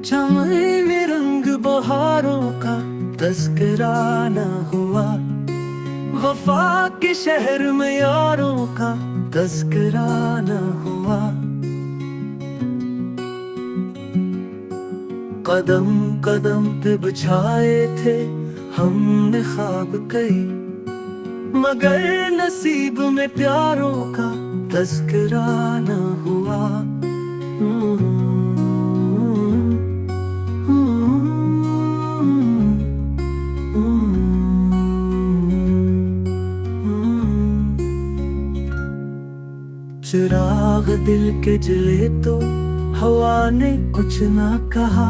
चमन में रंग बहारों का तस्करा न हुआ, वफा के शहर में यारों का तस्करा न हुआ। कदम कदम पे बिछाए थे हमने ख्वाब कई, मगर नसीब में प्यारों का तस्करा न हुआ। चिराग दिल के जले तो हवा ने कुछ ना कहा,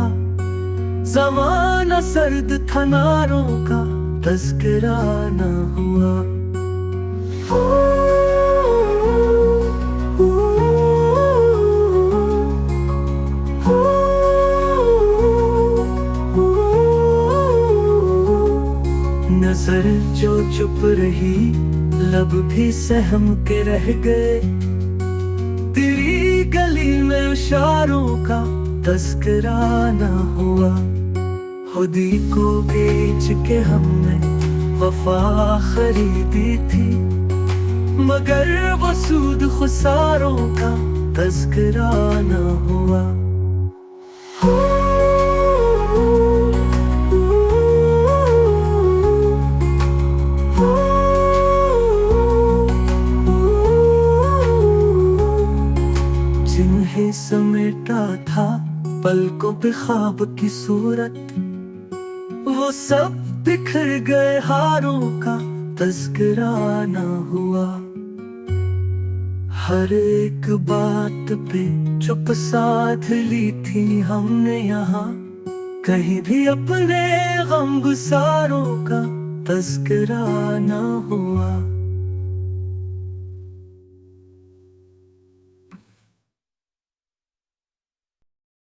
ज़माना सर्द था नारों का तस्करा न हुआ। नजर जो चुप रही लब भी सहम के रह गए, तेरी गली में इशारों का तस्करा न हुआ। खुदी को बेच के हमने वफा खरीदी थी, मगर वो सूद खुसारों का तस्करा न हुआ। जिन्हें समेटा था पलकों पे ख्वाब की सूरत, वो सब बिखर गए हारों का तस्करा न हुआ। हर एक बात पे चुप साध ली थी हमने यहाँ, कहीं भी अपने गम गुसारों का तस्करा न हुआ।